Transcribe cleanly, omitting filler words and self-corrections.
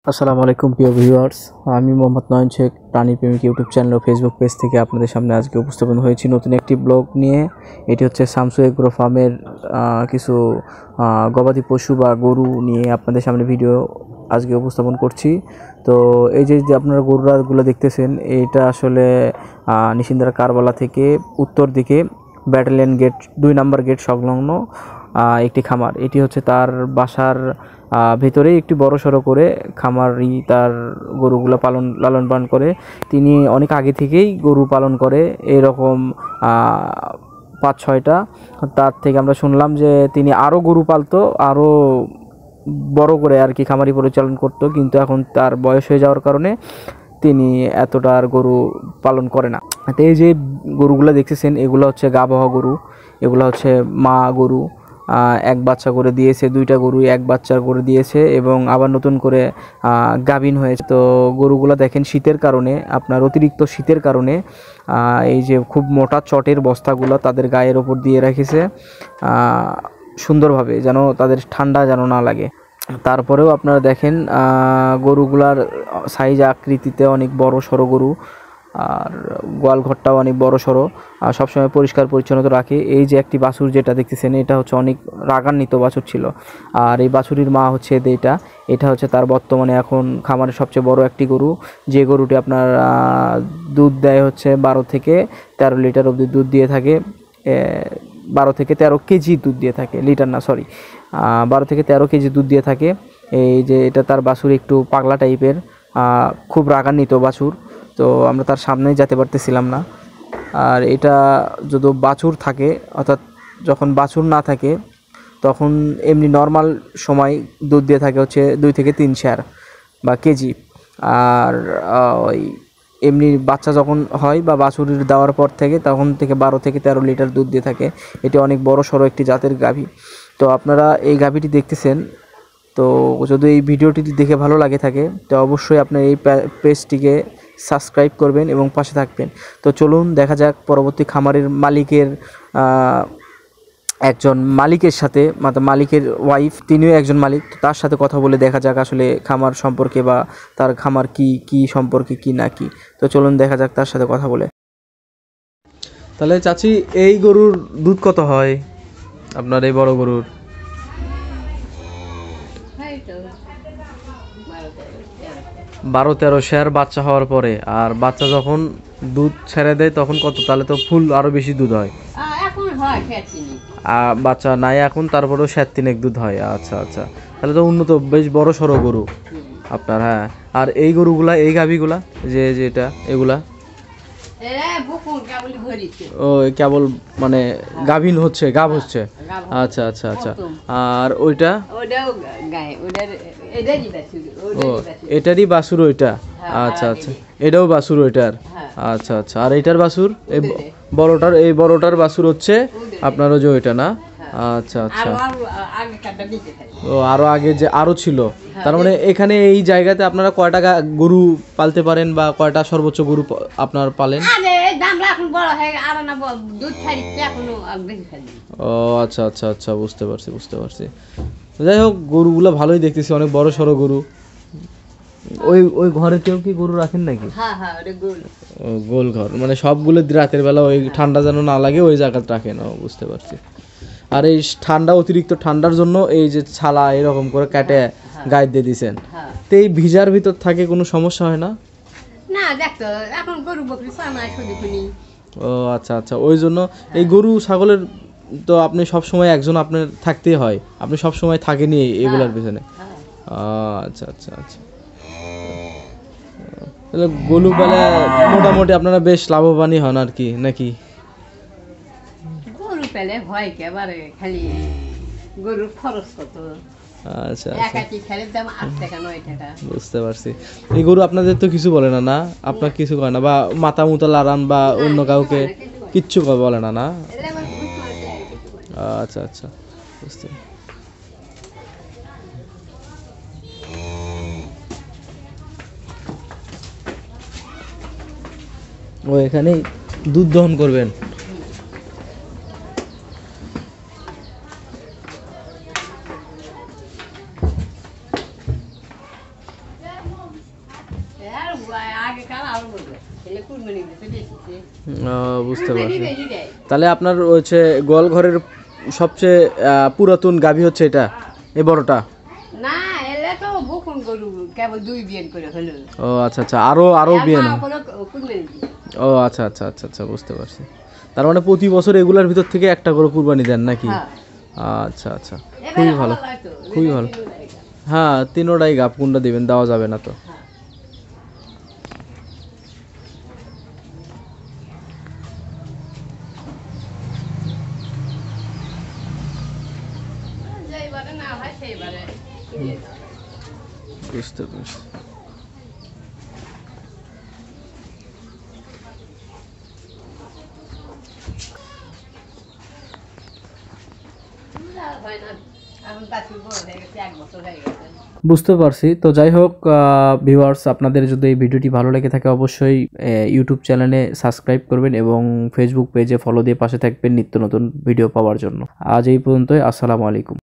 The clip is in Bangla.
আসসালামু আলাইকুম প্রিয় ভিউয়ার্স, আমি মোহাম্মদ নয়ন শেখ প্রাণী প্রেমিক ইউটিউব চ্যানেল ও ফেসবুক পেজ থেকে আপনাদের সামনে আজকে উপস্থাপন হয়েছি নতুন একটি ব্লগ নিয়ে। এটি হচ্ছে শামসু এগ্রো ফার্মের কিছু গবাদি পশু বা গরু নিয়ে আপনাদের সামনে ভিডিও আজকে উপস্থাপন করছি। তো এই যে আপনারা গরুগুলো দেখতেছেন, এটা আসলে নিশিন্দারা কারবালা থেকে উত্তর দিকে ব্যাটালিয়ন গেট 2 নম্বর গেট সংলগ্ন একটি খামার। এটি হচ্ছে তার বাসার ভেতরেই একটি বড় সড়ো করে খামারি তার গরুগুলো লালন পালন করে। তিনি অনেক আগে থেকেই গরু পালন করে, এরকম 5-6টা। তার থেকে আমরা শুনলাম যে তিনি আরও গরু পালতো, আরও বড় করে আর কি খামারি পরিচালন করতো, কিন্তু এখন তার বয়স হয়ে যাওয়ার কারণে তিনি এতটা আর গরু পালন করে না। তো এই যে গরুগুলো দেখতেছেন, এগুলো হচ্ছে গাভা গরু, এগুলো হচ্ছে মা গরু। এক বাচ্চা করে দিয়েছে, 2টা গরুই এক বাচ্চা করে দিয়েছে এবং আবার নতুন করে গাভীন হয়েছে। তো গরুগুলো দেখেন শীতের কারণে, আপনার অতিরিক্ত শীতের কারণে এই যে খুব মোটা চটের বস্তাগুলো তাদের গায়ের ওপর দিয়ে রেখেছে সুন্দরভাবে, যেন তাদের ঠান্ডা যেন না লাগে। তারপরেও আপনারা দেখেন গরুগুলার সাইজ আকৃতিতে অনেক বড় সড়ো গরু, আর গোয়াল ঘরটাও অনেক বড় সড়ো, আর সবসময় পরিষ্কার পরিচ্ছন্নতা রাখে। এই যে একটি বাছুর যেটা দেখতেছেন, এটা হচ্ছে অনেক রাগান্বিত বাছুর ছিল, আর এই বাছুরির মা হচ্ছে এটা হচ্ছে তার বর্তমানে এখন খামারের সবচেয়ে বড় একটি গরু, যে গরুটি আপনার দুধ দেয় হচ্ছে 12 থেকে 13 লিটার অবধি দুধ দিয়ে থাকে। 12 থেকে 13 কেজি দুধ দিয়ে থাকে, লিটার না সরি, 12 থেকে 13 কেজি দুধ দিয়ে থাকে। এই যে এটা তার বাছুর একটু পাগলা টাইপের, খুব রাগান্বিত বাছুর। তো আমরা তার সামনেই যেতে পারতেছিলাম না। আর এটা যদি বাছুর থাকে, অর্থাৎ যখন বাছুর না থাকে তখন এমনি নর্মাল সময় দুধ দিয়ে থাকে হচ্ছে 2 থেকে 3 সের বা কেজি। আর ওই এমনি বাচ্চা যখন হয় বা বাছুরির দেওয়ার পর থেকে তখন থেকে 12 থেকে 13 লিটার দুধ দিয়ে থাকে। এটি অনেক বড় সড়ো একটি জাতের গাভী। তো আপনারা এই গাভীটি দেখতেছেন, তো যদি এই ভিডিওটি দেখে ভালো লাগে থাকে তো অবশ্যই আপনার এই পেজটিকে সাবস্ক্রাইব করবেন এবং পাশে থাকবেন। তো চলুন দেখা যাক পরবর্তী খামারের মালিকের একজন মালিকের সাথে, মানে মালিকের ওয়াইফ, তিনিও একজন মালিক, তো তার সাথে কথা বলে দেখা যাক আসলে খামার সম্পর্কে বা তার খামার কি সম্পর্কে কি না কি। তো চলুন দেখা যাক তার সাথে কথা বলে। তাহলে চাচি, এই গরুর দুধ কত হয় আপনার এই বড় গরুর? 12-13 সের বাচ্চা হওয়ার পরে, আর বাচ্চা যখন দুধ ছেড়ে দেয় তখন কত? তাহলে তো ফুল আরো বেশি দুধ হয়। বাচ্চা নাই এখন, তারপরেও 7-3 দুধ হয়। আচ্ছা আচ্ছা, তাহলে তো উন্নত, বেশ বড় সড়ো গরু আপনার। হ্যাঁ, আর এই গরুগুলা, এই গাভীগুলা যে যেটা এগুলা ও কেবল মানে গাভীন হচ্ছে, গাভ হচ্ছে। আচ্ছা আচ্ছা আচ্ছা, আর ওইটা ও এটারই বাছুর ওইটা? আচ্ছা আচ্ছা, এটাও বাছুর ওইটার? আচ্ছা আচ্ছা, আর এইটার বাছুর এই বড়টার বাছুর হচ্ছে আপনার ওই যে ওইটা না? আচ্ছা আচ্ছা, ও আরো আগে যে আরো ছিল। তার মানে এখানে এই জায়গাতে আপনারা কয়টা গরু পালতে পারেন বা কয়টা সর্বোচ্চ গরু আপনার পালেন? ও আচ্ছা আচ্ছা আচ্ছা, বুঝতে পারছি। যাই হোক, গরুগুলো ভালোই দেখতেছি, অনেক বড় সড়ো গরু। ওই ঘরে কেউ কি গরু রাখেন নাকি? গোল ঘর, মানে সবগুলো রাতের বেলা ওই ঠান্ডা যেন না লাগে ওই জায়গাতে রাখেন। বুঝতে পারছি। আর এই অতিরিক্ত ঠান্ডার জন্য এই যে ছালা এরকম করে কেটে গায়ে দিয়ে দিয়েছেন, তো এই ভিজার ভিতর থাকে কোনো সমস্যা হয় না? ও আচ্ছা আচ্ছা, ওই জন্য এই গরু ছাগলের তো আপনি সব সময় একজন আপনার থাকতেই হয়, আপনি সব সময় থাকেনি এগুলার পিছনে। আচ্ছা আচ্ছা আচ্ছা, তাহলে গরু বেলা মোটামুটি আপনারা বেশ লাভবানই হন আর কি, নাকি? গরু পেলে ভয় একেবারে, খালি গরুর খরচ কত। আচ্ছা বুঝতে পারছি। এই গরু আপনাদের তো কিছু বলে না? আপনার কিছু করে না, বা মাথা মুতা লাড়ান বা অন্য কাউকে কিচ্ছু বলে না? আচ্ছা আচ্ছা, বুঝতে। ও এখানেই দুধ দহন করবেন? বুঝতে পারছি। তাহলে আপনার হচ্ছে গোয়াল ঘরের সবচেয়ে পুরাতন গাভী হচ্ছে এটা, এই বড়টা? না এলে তো বকুন গরু কেবল 2 বিয়ান করে হলো। ও আচ্ছা আচ্ছা, আরো বিয়ে না? ও আচ্ছা আচ্ছা আচ্ছা আচ্ছা, বুঝতে পারছি। তার মানে প্রতি বছর এগুলার ভিতর থেকে একটা করে কুরবানি দেন নাকি? আচ্ছা আচ্ছা, খুবই ভালো, খুবই ভালো। হ্যাঁ, তিনোটাই গাব, কোনটা দিবেন দেওয়া যাবে না তো। বুঝতে পারছি। বুঝতে পারছি। তো যাই হোক ভিউয়ার্স, আপনাদের যদি এই ভিডিওটি ভালো লেগে থাকে অবশ্যই ইউটিউব চ্যানেলে সাবস্ক্রাইব করবেন এবং ফেসবুক পেজে ফলো দিয়ে পাশে থাকবেন নিত্য নতুন ভিডিও পাওয়ার জন্য। আজ এই পর্যন্তই, আসসালামু আলাইকুম।